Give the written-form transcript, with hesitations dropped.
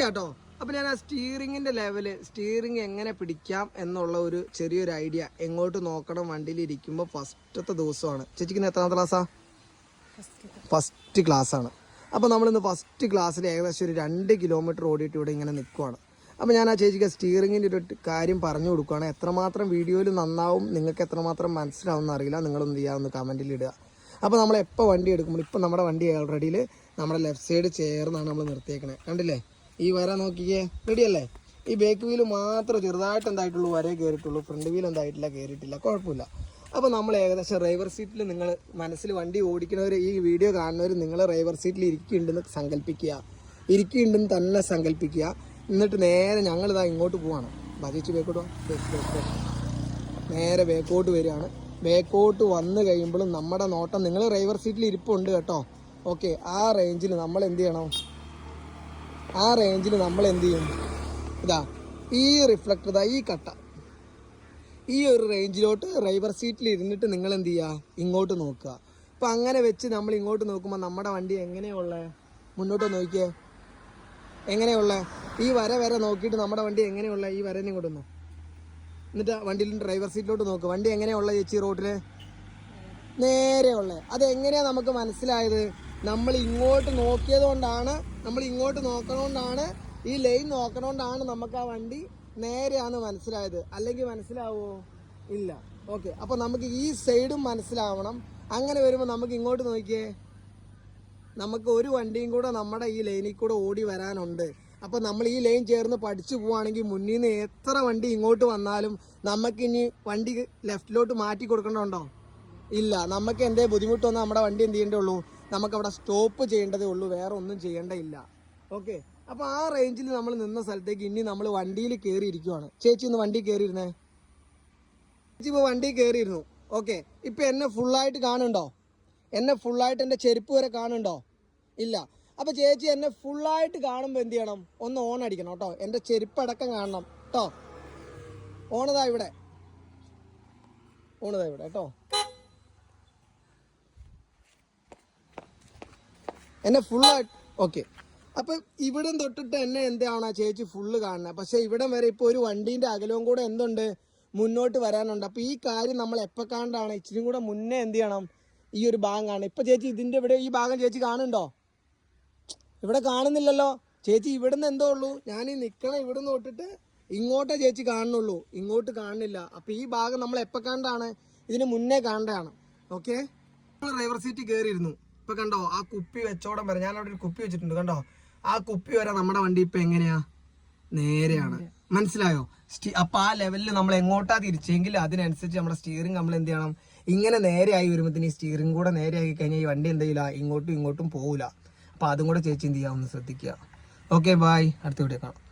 കേട്ടോ. അപ്പം ഞാൻ ആ സ്റ്റിയറിങ്ങിൻ്റെ ലെവല്, സ്റ്റിയറിങ് എങ്ങനെ പിടിക്കാം എന്നുള്ള ഒരു ചെറിയൊരു ഐഡിയ എങ്ങോട്ട് നോക്കണം വണ്ടിയിൽ ഇരിക്കുമ്പോൾ ഫസ്റ്റത്തെ ദിവസമാണ്. ചേച്ചിക്ക് എത്രാമത്തെ ക്ലാസ്സാ? ഫസ്റ്റ് ക്ലാസ്സാണ്. അപ്പോൾ നമ്മളിന്ന് ഫസ്റ്റ് ക്ലാസ്സിൽ ഏകദേശം ഒരു 2 കിലോമീറ്റർ ഓടിയിട്ട് ഇവിടെ ഇങ്ങനെ നിൽക്കുവാണ്. അപ്പോൾ ഞാൻ ആ ചേച്ചിക്ക് സ്റ്റിയറിങ്ങിൻ്റെ ഒരു കാര്യം പറഞ്ഞു കൊടുക്കുകയാണ്. എത്രമാത്രം വീഡിയോയിൽ നന്നാവും, നിങ്ങൾക്ക് എത്രമാത്രം മനസ്സിലാവുമെന്ന് അറിയില്ല. നിങ്ങളൊന്ന് ചെയ്യാമെന്ന് കമൻറ്റിൽ ഇടുക. അപ്പോൾ നമ്മൾ എപ്പോൾ വണ്ടി എടുക്കുമ്പോൾ, ഇപ്പം നമ്മുടെ വണ്ടി ഓൾറെഡിയിൽ നമ്മുടെ ലെഫ്റ്റ് സൈഡ് ചേർന്നാണ് നമ്മൾ നിർത്തിയേക്കണേ. കണ്ടില്ലേ ഈ വര നോക്കിക്കേ, റെഡിയല്ലേ? ഈ ബാക്ക് വീല് മാത്രം ചെറുതായിട്ട് എന്തായിട്ടുള്ളൂ വരേ കയറിയിട്ടുള്ളൂ, ഫ്രണ്ട് വീൽ എന്തായിട്ടില്ല, കയറിയിട്ടില്ല, കുഴപ്പമില്ല. അപ്പോൾ നമ്മൾ ഏകദേശം ഡ്രൈവർ സീറ്റിൽ, നിങ്ങൾ മനസ്സിൽ വണ്ടി ഓടിക്കുന്നവർ, ഈ വീഡിയോ കാണുന്നവർ, നിങ്ങൾ ഡ്രൈവർ സീറ്റിൽ ഇരിക്കുന്നുണ്ടെന്ന് സങ്കല്പിക്കുക, ഇരിക്കുന്നുണ്ടെന്ന് തന്നെ സങ്കല്പിക്കുക. എന്നിട്ട് നേരെ ഞങ്ങളിതാ ഇങ്ങോട്ട് പോവാണ്. ബജേച്ച് ബേക്കോട്ട് നേരെ ബേക്കോട്ട് വരികയാണ്. ബേക്കോട്ട് വന്നു കഴിയുമ്പോഴും നമ്മുടെ നോട്ടം, നിങ്ങൾ ഡ്രൈവർ സീറ്റിൽ ഇരിപ്പുണ്ട് കേട്ടോ, ഓക്കെ. ആ റേഞ്ചിൽ നമ്മൾ എന്ത് ചെയ്യണം? ആ റേഞ്ചിൽ നമ്മൾ എന്ത് ചെയ്യും? ഇതാ ഈ റിഫ്ലക്ടർ, ഇതാ ഈ കട്ട, ഈ ഒരു റേഞ്ചിലോട്ട് ഡ്രൈവർ സീറ്റിൽ ഇരുന്നിട്ട് നിങ്ങൾ എന്ത് ചെയ്യുക? ഇങ്ങോട്ട് നോക്കുക. അപ്പം അങ്ങനെ വെച്ച് നമ്മൾ ഇങ്ങോട്ട് നോക്കുമ്പോൾ നമ്മുടെ വണ്ടി എങ്ങനെയുള്ളത്? മുന്നോട്ട് നോക്കിയേ, എങ്ങനെയുള്ളത്? ഈ വര നോക്കിയിട്ട് നമ്മുടെ വണ്ടി എങ്ങനെയുള്ളത്? ഈ വരനെ കൊണ്ടുവന്നു എന്നിട്ട് വണ്ടിയിൽ ഡ്രൈവർ സീറ്റിലോട്ട് നോക്കുക. വണ്ടി എങ്ങനെയുള്ള ചേച്ചി? റോഡിൽ നേരെയുള്ളത്. അതെങ്ങനെയാണ് നമുക്ക് മനസ്സിലായത്? നമ്മൾ ഇങ്ങോട്ട് നോക്കിയത് കൊണ്ടാണ്, നമ്മൾ ഇങ്ങോട്ട് നോക്കണോണ്ടാണ്, ഈ ലൈൻ നോക്കണോണ്ടാണ് നമുക്ക് ആ വണ്ടി നേരെയാണ് മനസ്സിലായത്. അല്ലെങ്കിൽ മനസ്സിലാവുമോ? ഇല്ല. ഓക്കെ. അപ്പോൾ നമുക്ക് ഈ സൈഡും മനസ്സിലാവണം. അങ്ങനെ വരുമ്പോൾ നമുക്ക് ഇങ്ങോട്ട് നോക്കിയേ, നമുക്ക് ഒരു വണ്ടിയും കൂടെ നമ്മുടെ ഈ ലൈനിൽ കൂടെ ഓടി വരാനുണ്ട്. അപ്പോൾ നമ്മൾ ഈ ലൈൻ ചേർന്ന് പഠിച്ചു പോവുകയാണെങ്കിൽ മുന്നിൽ നിന്ന് എത്ര വണ്ടി ഇങ്ങോട്ട് വന്നാലും നമുക്കിനി വണ്ടി ലെഫ്റ്റിലോട്ട് മാറ്റി കൊടുക്കണമുണ്ടോ? ഇല്ല. നമുക്ക് എന്തേ ബുദ്ധിമുട്ടൊന്നും നമ്മുടെ വണ്ടി എന്ത് ചെയ്യേണ്ടേ? നമുക്കവിടെ സ്റ്റോപ്പ് ചെയ്യേണ്ടതേ ഉള്ളൂ, വേറെ ഒന്നും ചെയ്യേണ്ടയില്ല. ഓക്കെ. അപ്പോൾ ആ റേഞ്ചിൽ നമ്മൾ നിന്ന സ്ഥലത്തേക്ക് ഇനി നമ്മൾ വണ്ടിയിൽ കയറിയിരിക്കുവാണ്. ചേച്ചി ഒന്ന് വണ്ടി കയറിയിരുന്നേ. ചേച്ചി ഇപ്പോൾ വണ്ടി കയറിയിരുന്നു. ഓക്കെ. ഇപ്പം എന്നെ ഫുള്ളായിട്ട് കാണുന്നുണ്ടോ? എന്നെ ഫുള്ളായിട്ട് എൻ്റെ ചെരുപ്പ് വരെ കാണുന്നുണ്ടോ? ഇല്ല. അപ്പോൾ ചേച്ചി എന്നെ ഫുള്ളായിട്ട് കാണുമ്പോൾ എന്ത് ചെയ്യണം? ഒന്ന് ഓൺ അടിക്കണം കേട്ടോ. എൻ്റെ ചെരുപ്പടക്കം കാണണം കേട്ടോ. ഓണതാ ഇവിടെ, ഓണതാ ഇവിടെ കേട്ടോ. എന്നെ ഫുള്ളായിട്ട്. ഓക്കെ. അപ്പം ഇവിടം തൊട്ടിട്ട് എന്നെ എന്താണ് ചേച്ചി ഫുള്ള് കാണുന്നത്. പക്ഷേ ഇവിടം വരെ ഇപ്പോൾ ഒരു വണ്ടീൻ്റെ അകലവും കൂടെ എന്തുണ്ട്? മുന്നോട്ട് വരാനുണ്ട്. അപ്പോൾ ഈ കാര്യം നമ്മൾ എപ്പോൾ കാണാണ്ടാണ്? ഇച്ചിരി കൂടെ മുന്നേ എന്ത് ചെയ്യണം? ഈ ഒരു ഭാഗം കാണണം. ഇപ്പം ചേച്ചി ഇതിൻ്റെ ഇവിടെ ഈ ഭാഗം ചേച്ചി കാണുന്നുണ്ടോ? ഇവിടെ കാണുന്നില്ലല്ലോ. ചേച്ചി ഇവിടുന്ന് എന്തോ ഉള്ളൂ, ഞാൻ ഈ നിൽക്കണം ഇവിടുന്ന് തൊട്ടിട്ട് ഇങ്ങോട്ടേ ചേച്ചി കാണുന്നുള്ളൂ, ഇങ്ങോട്ട് കാണുന്നില്ല. അപ്പം ഈ ഭാഗം നമ്മൾ എപ്പോൾ കാണാണ്ടാണ്? ഇതിന് മുന്നേ കാണേണ്ടതാണ്. ഓക്കെ. നമ്മൾ ഡ്രൈവർ സീറ്റ് കയറിയിരുന്നു. ഇപ്പം കണ്ടോ ആ കുപ്പി വെച്ചോടം വരെ, ഞാൻ അവിടെ ഒരു കുപ്പി വെച്ചിട്ടുണ്ട് കണ്ടോ. ആ കുപ്പി വരെ നമ്മുടെ വണ്ടി ഇപ്പം എങ്ങനെയാ? നേരെയാണ്. മനസ്സിലായോ? അപ്പം ആ ലെവലിൽ നമ്മൾ എങ്ങോട്ടാ തിരിച്ചെങ്കിൽ അതിനനുസരിച്ച് നമ്മുടെ സ്റ്റിയറിംഗ് നമ്മൾ എന്ത് ചെയ്യണം? ഇങ്ങനെ നേരെയായി വരുമ്പോഴത്തേന് ഈ സ്റ്റിയറിംഗ് കൂടെ നേരെയാക്കി കഴിഞ്ഞാൽ ഈ വണ്ടി എന്ത് ചെയ്യില്ല, ഇങ്ങോട്ടും ഇങ്ങോട്ടും പോകില്ല. അപ്പോൾ അതും കൂടെ ചേച്ചി എന്ത് ചെയ്യാമെന്ന് ശ്രദ്ധിക്കുക. Okay, by. അടുത്ത വീഡിയോ കാണാം.